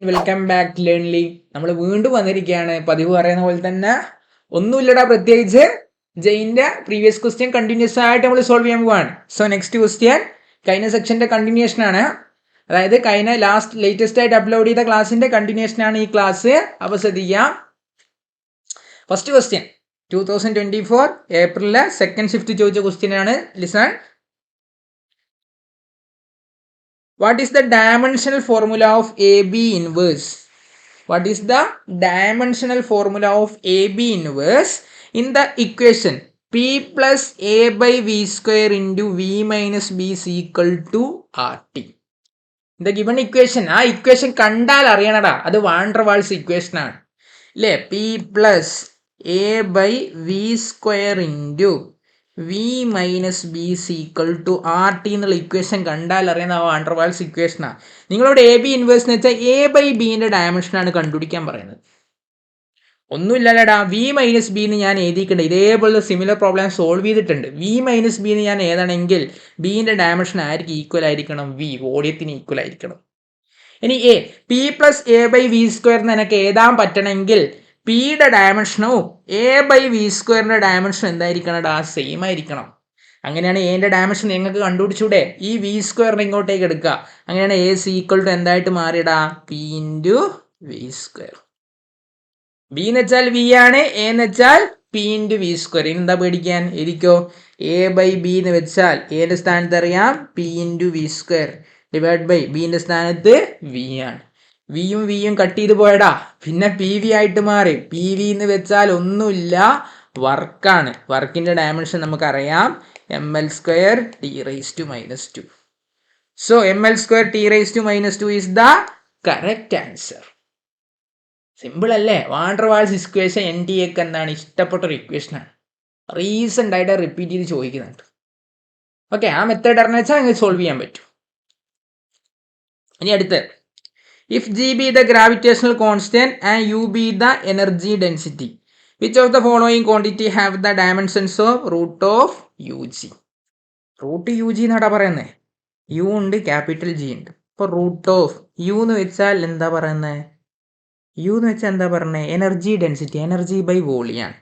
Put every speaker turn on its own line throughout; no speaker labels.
Welcome back to ലേൺലി. നമ്മൾ വീണ്ടും വന്നിരിക്കുകയാണ്. പതിവ് പറയുന്ന പോലെ തന്നെ ഒന്നുമില്ലടാ പ്രത്യേകിച്ച്. ജെയിൻ്റെ പ്രീവിയസ് ക്വസ്റ്റ്യൻ കണ്ടിന്യൂസ് ആയിട്ട് നമ്മൾ സോൾവ് ചെയ്യാൻ പോവാണ്. സോ നെക്സ്റ്റ് ക്വസ്റ്റ്യൻ കഴിഞ്ഞ സെക്ഷൻ്റെ കണ്ടിന്യൂഷൻ ആണ്. അതായത് കഴിഞ്ഞ ലേറ്റസ്റ്റ് ആയിട്ട് അപ്ലോഡ് ചെയ്ത ക്ലാസ്സിന്റെ കണ്ടിന്യൂഷൻ ആണ് ഈ ക്ലാസ്. അപ്പോൾ ശ്രദ്ധിക്കാം. ഫസ്റ്റ് ക്വസ്റ്റ്യൻ 2024 ഏപ്രിലിലെ സെക്കൻഡ് ഷിഫ്റ്റ് ചോദിച്ച ക്വസ്റ്റ്യൻ ആണ്. Listen. What is the dimensional formula of AB inverse? What is the dimensional formula of AB inverse in the equation P plus A by V square into V minus B is equal to RT? The given equation, ആ equation കണ്ടാൽ അറിയണടാ, അത് van der Waals equation ആണ് അല്ലേ. P plus A by V square into V minus b c equal to r t എന്നുള്ള equation കണ്ടാൽ അറിയുന്ന van der walls ഇക്വേഷനാണ്. നിങ്ങളോട് A B inverse എന്ന് വെച്ചാൽ എ ബൈ ബിന്റെ ഡയമെൻഷനാണ് കണ്ടുപിടിക്കാൻ പറയുന്നത്. ഒന്നുമില്ലല്ലടാ, വി മൈനസ് ബി എന്ന് ഞാൻ എഴുതിയിട്ടുണ്ട്. ഇതേപോലെ സിമിലർ പ്രോബ്ലം സോൾവ് ചെയ്തിട്ടുണ്ട്. വി മൈനസ് ബി എന്ന് ഞാൻ ഏതാണെങ്കിൽ ബിന്റെ ഡയമെൻഷൻ ആയിരിക്കും ഈക്വൽ ആയിരിക്കണം, വി വോളിയത്തിന് ഈക്വൽ ആയിരിക്കണം. ഇനി a p plus a by v square എന്ന് എനിക്ക് എഴുതാൻ പറ്റണമെങ്കിൽ പിയുടെ ഡയമെൻഷനും എ ബൈ വി സ്ക്വയറിന്റെ ഡയമെൻഷൻ എന്തായിരിക്കണം? സെയിം ആയിരിക്കണം. അങ്ങനെയാണ് എന്റെ ഡയമെൻഷൻ നിങ്ങൾക്ക് കണ്ടുപിടിച്ചൂടെ? ഈ വി സ്ക്വയറിനെ ഇങ്ങോട്ടേക്ക് എടുക്കുക. അങ്ങനെയാണ് എ സി ഈക്വൽ ടു എന്തായിട്ട് മാറിയിടാ? P into V square. B എന്ന് വെച്ചാൽ വി ആണ്, എ എന്ന് വെച്ചാൽ പി ഇൻറ്റു വി സ്ക്വയർ. ഇനി എന്താ പേടിക്കാൻ? ഇരിക്കോ. എ ബൈ ബി എന്ന് വെച്ചാൽ എന്റെ സ്ഥാനത്ത് അറിയാം P into V square divide by ബിന്റെ സ്ഥാനത്ത് വി ആണ്. വിയും വിയും കട്ട് ചെയ്ത് പോയടാ, പിന്നെ പി വി ആയിട്ട് മാറി. പി വി എന്ന് വെച്ചാൽ ഒന്നുമില്ല, വർക്കാണ്. വർക്കിന്റെ ഡയമെൻഷൻ നമുക്കറിയാം M L square T raise to minus two. So M L square T raise to minus two is the correct answer. Simple അല്ലേ? Van der Waals equation N T എക്ക് എന്താണ് ഇഷ്ടപ്പെട്ടൊരു ഇക്വേഷനാണ്. റീസെന്റ് ആയിട്ട് റിപ്പീറ്റ് ചെയ്ത് ചോദിക്കുന്നുണ്ട്. Okay, ആ method അറിഞ്ഞു വെച്ചാൽ നിങ്ങൾക്ക് സോൾവ് ചെയ്യാൻ പറ്റും. ഇനി അടുത്ത്, if G be the gravitational constant and U be the energy density, which of the following quantity have the dimensions of root of UG? Root u g എന്നാടാ പറയുന്നത്. യു ഉണ്ട്, ക്യാപിറ്റൽ ജി ഉണ്ട്. അപ്പോൾ root of U എന്ന് വെച്ചാൽ എന്താ പറയുന്നത്? U എന്ന് വെച്ചാൽ എന്താ പറയുന്നത്? എനർജി ഡെൻസിറ്റി, എനർജി ബൈ വോളിയാണ്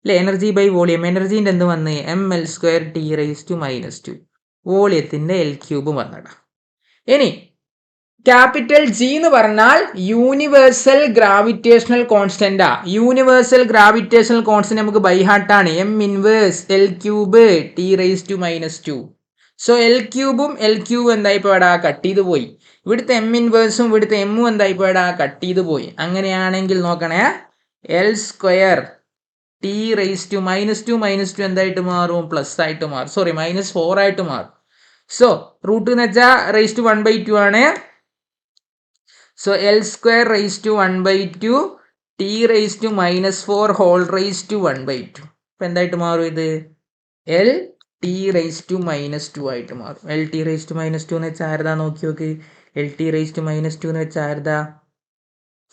അല്ലേ. Energy by volume. എനർജീൻ്റെ എന്ത് വന്ന്? M L square T raise to minus two. വോളിയത്തിൻ്റെ എൽ ക്യൂബ് വന്നടാ. ഇനി ക്യാപിറ്റൽ ജി എന്ന് പറഞ്ഞാൽ യൂണിവേഴ്സൽ ഗ്രാവിറ്റേഷണൽ കോൺസ്റ്റന്റാ. യൂണിവേഴ്സൽ ഗ്രാവിറ്റേഷണൽ കോൺസ്റ്റന്റ് നമുക്ക് ബൈ ഹാർട്ടാണ്. M inverse L cube T raise to minus two. So L ക്യൂബും എൽ ക്യൂബും എന്തായി പോയടാ? കട്ട് ചെയ്ത് പോയി. ഇവിടുത്തെ എം ഇൻവേഴ്സും ഇവിടുത്തെ എമ്മും എന്തായി പോയടാ? കട്ട് ചെയ്ത് പോയി. അങ്ങനെയാണെങ്കിൽ നോക്കണേ, l square T raise to minus two എന്തായിട്ട് മാറും? പ്ലസ് ആയിട്ട് മാറും. സോറി, മൈനസ് 4 ആയിട്ട് മാറും. സോ റൂട്ട് എന്ന് വെച്ചാൽ റൈസ് ടു 1/2 ആണ്. So L square raised to 1/2 T raised to minus 4 whole raised to 1/2. ഇപ്പം എന്തായിട്ട് മാറും ഇത്? L T raised to minus 2 ആയിട്ട് മാറും. L T raised to minus 2 എന്ന് വെച്ചാൽ ആരതാ? നോക്കി നോക്ക്. L T raised to minus 2 എന്ന് വെച്ചാൽ ആരതാ?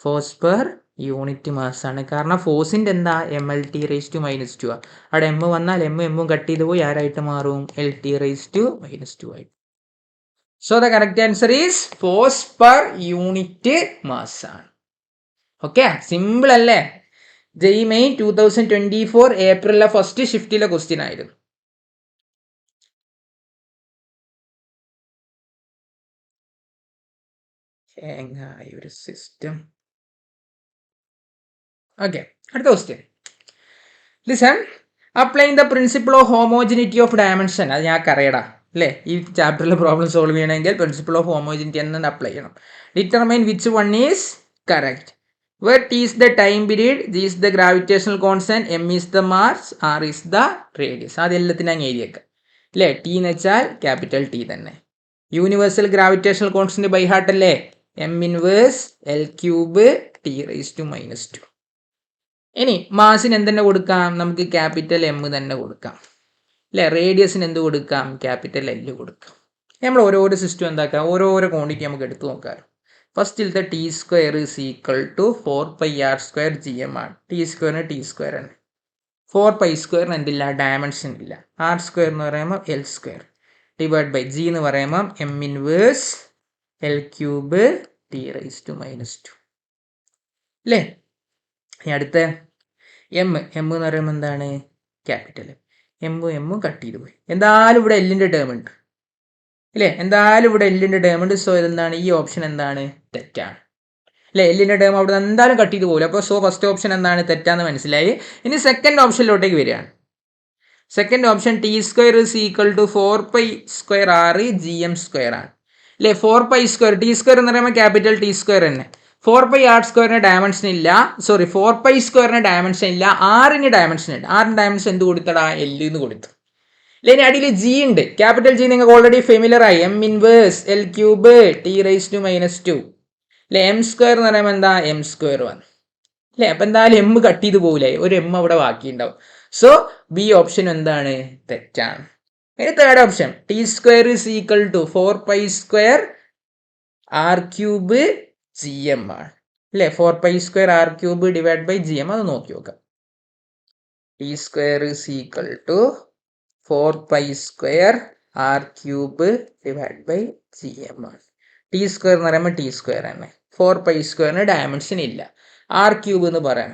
ഫോഴ്സ് പെർ യൂണിറ്റ് മാസ് ആണ്. കാരണം ഫോഴ്സിൻ്റെ എന്താ? M l t raise to minus two. അവിടെ എം വന്നാൽ എമ്മും കട്ട് ചെയ്ത് പോയി ആരായിട്ട് മാറും? L t raise to minus 2 ആയിട്ട്. So the correct answer is force per unit mass ആണ്. ഓക്കെ, സിമ്പിൾ അല്ലേ? ജെയ് മെയിൻ 2024 ഏപ്രിലിലെ ഫസ്റ്റ് ഷിഫ്റ്റിലെ ക്വസ്റ്റ്യൻ ആയിരുന്നു. ഒരു സിസ്റ്റം. ഓക്കെ, അടുത്ത question. Listen. Applying the principle of homogeneity of dimension. അത് ഞാൻ അറിയടാ അല്ലേ. ഈ ചാപ്റ്ററിൽ പ്രോബ്ലം സോൾവ് ചെയ്യണമെങ്കിൽ പ്രിൻസിപ്പിൾ ഓഫ് ഹോമോജിനിറ്റി എന്ന് അപ്ലൈ ചെയ്യണം. Determine which one is correct. Where T is the time period, G is the gravitational constant, M is the mass, R is the radius. അതെല്ലാത്തിനും അങ്ങ് എഴുതിയേക്കാം അല്ലേ. ടി എന്ന് വെച്ചാൽ capital T തന്നെ. Universal gravitational constant by heart അല്ലേ. M inverse L cube T raise to minus two. ഇനി മാസിന് എന്തെന്നെ കൊടുക്കാം? നമുക്ക് ക്യാപിറ്റൽ എം തന്നെ കൊടുക്കാം അല്ലേ. റേഡിയസിന് എന്ത് കൊടുക്കാം? ക്യാപിറ്റൽ എൽ കൊടുക്കാം. നമ്മൾ ഓരോരോ സിസ്റ്റം എന്താക്കാം? ഓരോരോ ക്വാണ്ടിറ്റി നമുക്ക് എടുത്തു നോക്കാം. ഫസ്റ്റിലത്തെ T square is equal to 4πr square G M ആണ്. ടി സ്ക്വയറിന് ടി സ്ക്വയർ ആണ്. 4π സ്ക്വയറിന് എന്തില്ല? ഡയമെൻഷൻ ഇല്ല. ആർ സ്ക്വയർ എന്ന് പറയുമ്പോൾ l square divide by g എന്ന് പറയുമ്പോൾ m inverse L cube T raise to minus two അല്ലേ. ഇനി അടുത്ത എം എന്ന് പറയുമ്പോൾ എന്താണ് ക്യാപിറ്റൽ. എമ്മും കട്ട് ചെയ്ത് പോയി. എന്തായാലും ഇവിടെ എല്ലിൻ്റെ ടേം ഉണ്ട് അല്ലേ, എന്തായാലും ഇവിടെ എല്ലിൻ്റെ ടേം ഉണ്ട്. സോ ഇതെന്താണ്, ഈ ഓപ്ഷൻ എന്താണ് തെറ്റാണ് അല്ലേ. എല്ലിൻ്റെ ടേം അവിടെ എന്തായാലും കട്ട് ചെയ്ത് പോകില്ല. അപ്പോൾ സോ ഫസ്റ്റ് ഓപ്ഷൻ എന്താണ് തെറ്റാന്ന് മനസ്സിലായി. ഇനി സെക്കൻഡ് ഓപ്ഷനിലോട്ടേക്ക് വരികയാണ്. Second option T square is equal to 4π² r gm² ആണ് അല്ലേ. 4π², ടി സ്ക്വയർ എന്ന് പറയുമ്പോൾ ക്യാപിറ്റൽ ടി സ്ക്വയർ തന്നെ. 4πr² ഡയമെൻഷൻ ഇല്ല, സോറി 4π² ഡയമെൻഷൻ ഇല്ല, ആറിന് ഡയമെൻഷൻ ഉണ്ട്. ആറിന് ഡയമെൻഷൻ എന്ത് കൊടുത്തടാ, എൽ എന്ന് കൊടുത്തു അല്ലേ. ഇനി അടിയിൽ ജി ഉണ്ട്, ക്യാപിറ്റൽ ജി നിങ്ങൾക്ക് ഓൾറെഡി ഫെമിലർ ആയി. M inverse L cube T raise to minus two അല്ലേ. m² എന്ന് പറയുമ്പോൾ എന്താ m² വന്നു അല്ലേ. അപ്പം എന്തായാലും എം കട്ട് ചെയ്ത് പോകില്ലേ, ഒരു എം അവിടെ ബാക്കിയുണ്ടാവും. സോ ബി ഓപ്ഷൻ എന്താണ് തെറ്റാണ്. ഇനി third option T square is equal to 4π² r³ gm ആണ് അല്ലേ. 4π² r³ ഡിവൈഡ് ബൈ gm, അത് നോക്കി നോക്കാം. T square is equal to 4π² r³ divide by gm ആണ്. ടി സ്ക്വയർ എന്ന് പറയുമ്പോൾ ടി സ്ക്വയർ തന്നെ, 4π² ഡയമെൻഷൻ ഇല്ല. r³ എന്ന് പറയാം,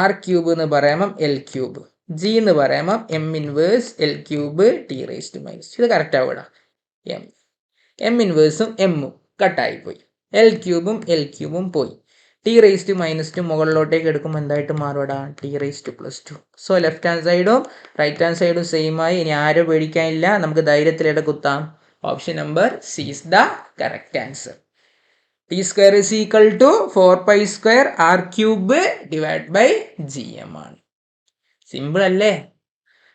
r³ എന്ന് പറയുമ്പം l³, ജി എന്ന് പറയുമ്പം M inverse l³ T raise to minus. ഇത് കറക്റ്റ് ആവുക. എം ഇൻവേഴ്സും എമ്മും കട്ടായി പോയി, l³ പോയി. T raise to minus two മുകളിലോട്ടേക്ക് എടുക്കുമ്പോൾ എന്തായിട്ട് മാറുവാടാ, T raise to plus two. So left hand സൈഡും റൈറ്റ് ഹാൻഡ് സൈഡും സെയിം ആയി. ഇനി ആരും പേടിക്കാനില്ല, നമുക്ക് ധൈര്യത്തിലിടെ കുത്താം. Option number C is the correct answer. T square is equal to 4π² r³ divide by gm ആണ്. സിമ്പിൾ അല്ലേ.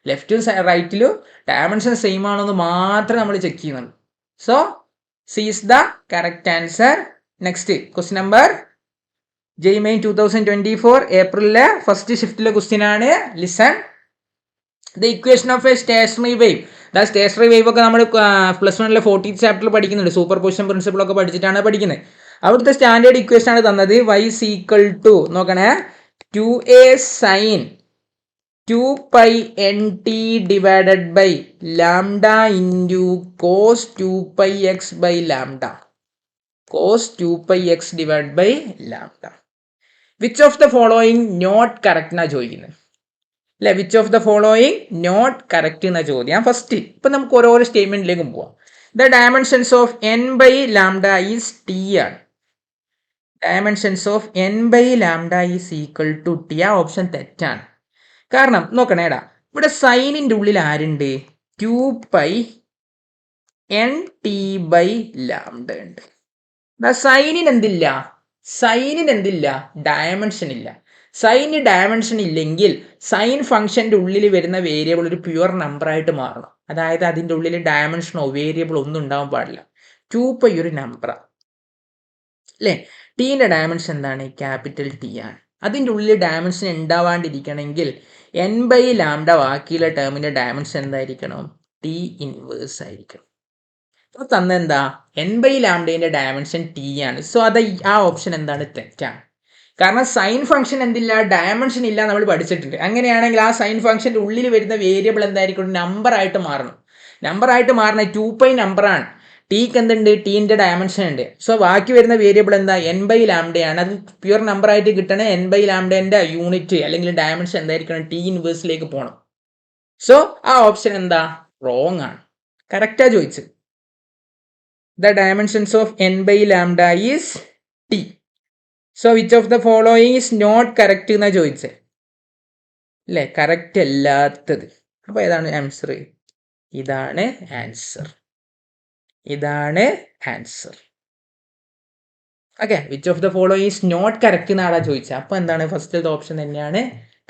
ലെഫ്റ്റും റൈറ്റിലും ഡയമെൻഷൻ സെയിം ആണെന്ന് മാത്രമേ നമ്മൾ ചെക്ക് ചെയ്യുന്നുള്ളൂ. So C is the correct answer. Next question number JEE main 2024 ഏപ്രിലിലെ first ഷിഫ്റ്റിലെ question ആണ്. Listen, the equation of a stationary wave. Stationary wave ഒക്കെ നമ്മൾ പ്ലസ് 1 14th ചാപ്റ്ററിൽ പഠിക്കുന്നുണ്ട്. സൂപ്പർ പൊസിഷൻ പ്രിൻസിപ്പിൾ ഒക്കെ പഠിച്ചിട്ടാണ് പഠിക്കുന്നത്. അവിടുത്തെ സ്റ്റാൻഡേർഡ് ഇക്വേഷൻ ആണ് തന്നത്. y is equal to നോക്കണേ 2a sin 2πnt divided by lambda into cos 2πx by lambda, cos 2πx divide by lambda. Which of the following not correct എന്നാ ചോദിക്കുന്നത് അല്ലെ. Which of the following not correct എന്ന ചോദ്യം. First ഇപ്പം നമുക്ക് ഓരോരോ സ്റ്റേറ്റ്മെന്റിലേക്കും പോവാം. The dimensions of n by lambda is T ആണ്. Dimensions of n by lambda is equal to T. ആ ഓപ്ഷൻ തെറ്റാണ്. കാരണം നോക്കണേടാ, ഇവിടെ സൈനിൻ്റെ ഉള്ളിൽ ആരുണ്ട്, 2πnt ബൈ ലാംഡ ഉണ്ട്. സൈനിന് എന്തില്ല, ഡയമെൻഷൻ ഇല്ല. സൈന് ഡയമെൻഷൻ ഇല്ലെങ്കിൽ സൈൻ ഫംഗ്ഷൻ്റെ ഉള്ളിൽ വരുന്ന വേരിയബിൾ ഒരു പ്യുവർ നമ്പർ ആയിട്ട് മാറണം. അതായത് അതിൻ്റെ ഉള്ളിൽ ഡയമെൻഷനോ വേരിയബിൾ ഒന്നും ഉണ്ടാവാൻ പാടില്ല. 2π ഒരു നമ്പറാണ് അല്ലേ. ടീൻ്റെ ഡയമെൻഷൻ എന്താണ്, ക്യാപിറ്റൽ ടി ആണ്. അതിൻ്റെ ഉള്ളിൽ ഡയമെൻഷൻ ഉണ്ടാവാണ്ടിരിക്കണമെങ്കിൽ n ബൈ ലാംഡ ബാക്കിയുള്ള ടേമിൻ്റെ ഡയമെൻഷൻ എന്തായിരിക്കണം, ടി ഇൻവേഴ്സ് ആയിരിക്കണം. അപ്പോൾ തന്നെന്താ, n ബൈ ലാംഡേൻ്റെ ഡയമെൻഷൻ ടി ആണ്. സോ അത് ആ ഓപ്ഷൻ എന്താണ് തെറ്റാണ്. കാരണം സൈൻ ഫംഗ്ഷൻ എന്തില്ല, ഡയമെൻഷൻ ഇല്ല നമ്മൾ പഠിച്ചിട്ടുണ്ട്. അങ്ങനെയാണെങ്കിൽ ആ സൈൻ ഫംഗ്ഷൻ്റെ ഉള്ളിൽ വരുന്ന വേരിയബിൾ എന്തായിരിക്കും, നമ്പർ ആയിട്ട് മാറണം. നമ്പർ ആയിട്ട് മാറണ 2π നമ്പറാണ്. ടിക്ക് എന്തുണ്ട്, ടീൻ്റെ ഡയമെൻഷൻ ഉണ്ട്. സോ ബാക്കി വരുന്ന വേരിയബിൾ എന്താ, n ബൈ ലാംഡയാണ്. അത് പ്യുവർ നമ്പർ ആയിട്ട് കിട്ടണ n ബൈ ലാംഡേൻ്റെ യൂണിറ്റ് അല്ലെങ്കിൽ ഡയമെൻഷൻ എന്തായിരിക്കണം, ടി ഇൻവേഴ്സിലേക്ക് പോകണം. സോ ആ ഓപ്ഷൻ എന്താ, റോങ് ആണ്. കറക്റ്റാ ചോദിച്ചത്. The dimensions of n by lambda is t. So which of the following is not correct എന്നാ ചോദിച്ചത് അല്ലേ, കറക്റ്റ് അല്ലാത്തത്. അപ്പോൾ ഏതാണ് ആൻസർ, ഇതാണ് answer. Okay, which of the following is not correct എന്നാണ് ചോദിച്ചത്. അപ്പോൾ എന്താണ്, ഫസ്റ്റത്തെ ഓപ്ഷൻ തന്നെയാണ്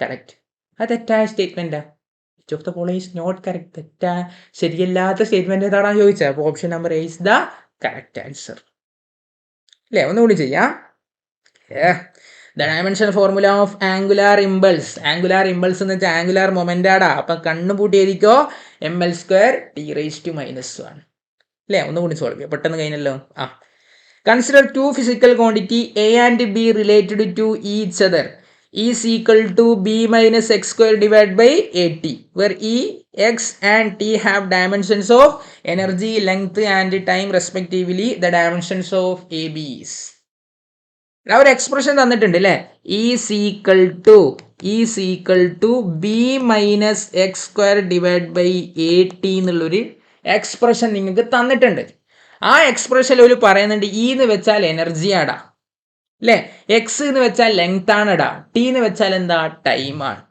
കറക്റ്റ്. അത് തെറ്റായ സ്റ്റേറ്റ്മെൻറ്റാ. Which of the following is not correct, ശരിയല്ലാത്ത സ്റ്റേറ്റ്മെന്റ് ഏതാണോ ചോദിച്ചത്. അപ്പോൾ option number A is the correct answer അല്ലേ. ഒന്നുകൂടി ചെയ്യാം. The dimension formula of angular impulse. Angular impulse എന്ന് വെച്ചാൽ ആംഗുലാർ മൊമെന്റ് ആടാ. അപ്പം കണ്ണു പൂട്ടി എഴുതിക്കോ, ml² T raise to minus 1 അല്ലേ. ഒന്നുകൂടി സോൾവ് ചെയ്യാം, പെട്ടെന്ന് കഴിഞ്ഞല്ലോ. Consider two physical quantity a and b related to each other is equal to b minus x square divided by at, where e, x and t have dimensions of energy, length and time respectively. The dimensions of AB is. ഒരു expression തന്നിട്ടുണ്ട് അല്ലേ, is equal to b minus X square divide by a t എന്നുള്ളൊരു expression നിങ്ങൾക്ക് തന്നിട്ടുണ്ട്. ആ എക്സ്പ്രഷനിൽ ഒരു പറയുന്നുണ്ട് ഇ എന്ന് വെച്ചാൽ എനർജിയാടാ അല്ലേ, എക്സ് എന്ന് വെച്ചാൽ ലെങ്ത് ആണടാ, ടി എന്ന് വെച്ചാൽ എന്താ ടൈമാണ്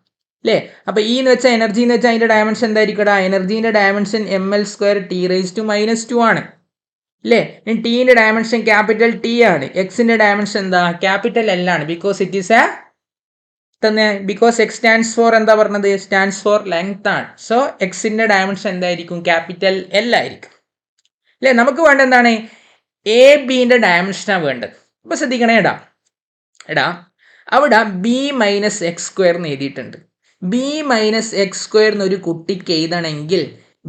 അല്ലേ. അപ്പൊ ഇ എന്ന് വെച്ചാൽ എനർജി എന്ന് വെച്ചാൽ അതിന്റെ ഡയമെൻഷൻ എന്തായിരിക്കടാ, എനർജീന്റെ dimension M L square T raise to -2 ആണ് അല്ലേ. ടീന്റെ ഡയമെൻഷൻ ക്യാപിറ്റൽ ടി ആണ്, എക്സിന്റെ ഡയമെൻഷൻ എന്താ ക്യാപിറ്റൽ എൽ ആണ്. Because it is because X stands for എന്താ പറഞ്ഞത്, സ്റ്റാൻഡ്സ് ഫോർ ലെങ്ത് ആണ്. സോ എക്സിന്റെ ഡയമെൻഷൻ എന്തായിരിക്കും, ക്യാപിറ്റൽ എൽ ആയിരിക്കും അല്ലേ. നമുക്ക് വേണ്ട എന്താണ്, എ ബിന്റെ ഡയമെൻഷനാണ് വേണ്ടത്. അപ്പൊ ശ്രദ്ധിക്കണേ എടാ അവിടെ ബി മൈനസ് എക്സ് സ്ക്വയർ എന്ന് എഴുതിയിട്ടുണ്ട്. ബി മൈനസ് എക്സ് സ്ക്വയർ എന്നൊരു കുട്ടിക്ക് എഴുതണമെങ്കിൽ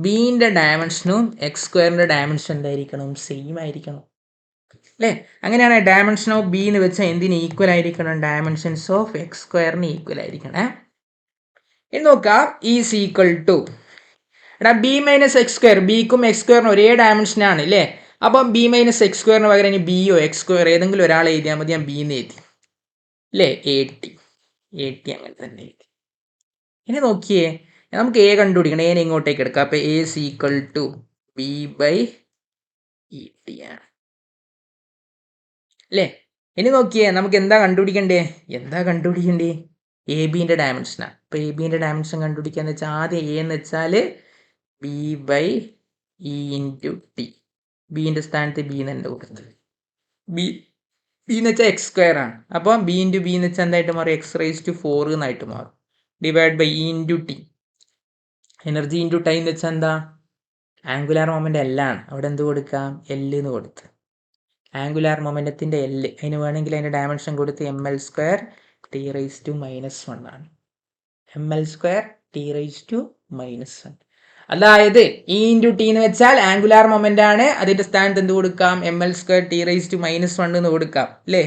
ബിന്റെ ഡയമെൻഷനും എക്സ് സ്ക്വയറിന്റെ ഡയമെൻഷൻ എന്തായിരിക്കണം, സെയിം ആയിരിക്കണം അല്ലേ. അങ്ങനെയാണ് ഡയമെൻഷൻ ഓഫ് ബി എന്ന് വെച്ചാൽ എന്തിന് ഈക്വൽ ആയിരിക്കണം, ഡയമെൻഷൻസ് ഓഫ് എക്സ് സ്ക്വയറിന് ഈക്വൽ ആയിരിക്കണേ. ഇനി നോക്കാം, ഈസ് ഈക്വൽ ടു എടാ ബി മൈനസ് എക്സ് സ്ക്വയർ, ബിക്കും എക്സ് സ്ക്വയറിനും ഒരേ ഡയമെൻഷൻ ആണ് അല്ലേ. അപ്പം ബി മൈനസ് എക്സ് സ്ക്വയറിന് പകരം ഇനി ബിയോ എക്സ് സ്ക്വയർ ഏതെങ്കിലും ഒരാൾ എഴുതിയാൽ മതി. ഞാൻ ബി എന്ന് എഴുതി അല്ലേ, എ ടി അങ്ങനെ തന്നെ എഴുതി. ഇനി നോക്കിയേ, നമുക്ക് എ കണ്ടുപിടിക്കണം, എനെ ഇങ്ങോട്ടേക്ക് എടുക്കാം. അപ്പൊ A is equal to b by et ആണ് അല്ലേ. ഇനി നോക്കിയേ, നമുക്ക് എന്താ കണ്ടുപിടിക്കണ്ടേ, എ ബിന്റെ ഡയമെൻഷനാണ്. അപ്പൊ എ ബിന്റെ ഡയമെൻഷൻ കണ്ടുപിടിക്കാന്ന് വെച്ചാൽ ആദ്യം എ എന്ന് വെച്ചാല് B by E into T, ബിന്റെ സ്ഥാനത്ത് ബി എന്ന് തന്നെ കൊടുത്തത്. ബി എന്ന് വെച്ചാൽ എക്സ് സ്ക്വയർ ആണ്. അപ്പോൾ ബി ഇൻറ്റു ബി എന്ന് വെച്ചാൽ എന്തായിട്ട് മാറും, എക്സ് റൈസ് ടു 4 എന്നായിട്ട് മാറും. Divide by E into t, energy into time എന്ന് വെച്ചാൽ എന്താ, ആംഗുലാർ മൊമെൻ്റ് എല്ലാണ്. അവിടെ എന്ത് കൊടുക്കാം, എൽ എന്ന് കൊടുത്ത്. ആംഗുലാർ മൊമെൻ്റത്തിൻ്റെ എൽ, അതിന് വേണമെങ്കിൽ അതിൻ്റെ ഡയമെൻഷൻ കൊടുത്ത് m L square T raise to -1 ആണ്. M L square T raise to -1. അതായത് ഇ ഇൻറ്റു ടി എന്ന് വെച്ചാൽ ആംഗുലാർ മൊമെൻ്റ് ആണ്, അതിൻ്റെ സ്ഥാനത്ത് എന്ത് കൊടുക്കാം, m L square T raise to -1 എന്ന് കൊടുക്കാം അല്ലേ.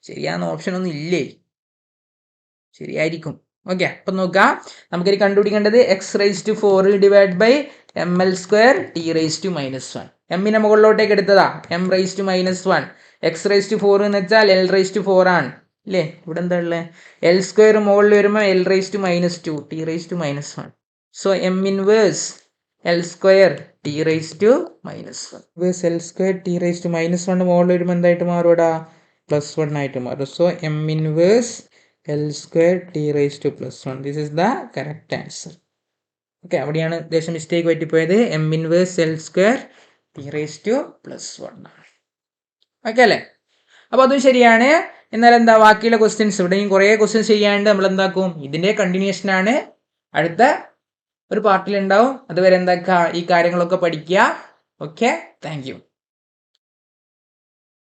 ശരിയാകുന്ന ഓപ്ഷൻ ഒന്നും ഇല്ലേ, ശരിയായിരിക്കും. ഓക്കെ, അപ്പം നോക്കാം, നമുക്കിത് കണ്ടുപിടിക്കേണ്ടത് x raise to 4 divide by m L square T raise to -1. എമ്മിനെ മുകളിലോട്ടേക്ക് എടുത്തതാ, m raise to -1. X raise to 4 എന്ന് വെച്ചാൽ എൽ റൈസ് ടു 4 ആണ് അല്ലേ. ഇവിടെ എന്താ ഉള്ളത്, എൽ സ്ക്വയർ മുകളിൽ വരുമ്പോൾ L raise to -2 T raise to -1. So M inverse L square T raise to -1. L square T raise to -1 മുകളിൽ വരുമ്പോൾ എന്തായിട്ട് മാറും, ഇവിടെ +1 ആയിട്ട് മാറും. So M inverse L square T raise to +1. This is the correct answer. Okay, അവിടെയാണ് ദേശം mistake പറ്റിപ്പോയത്. M inverse L square T raise to +1 ആണ്. ഓക്കെ അല്ലേ. അപ്പോൾ അതും ശരിയാണ്. എന്നാൽ എന്താ ബാക്കിയുള്ള ക്വസ്റ്റ്യൻസ്, ഇവിടെയും കുറേ ക്വസ്റ്റ്യൻസ് ചെയ്യാണ്ട് നമ്മൾ എന്താക്കും, ഇതിൻ്റെ കണ്ടിന്യൂഷനാണ് അടുത്ത ഒരു പാർട്ടിൽ ഉണ്ടാവും. അതുവരെ എന്താക്കുക, ഈ കാര്യങ്ങളൊക്കെ പഠിക്കുക. Okay, thank you.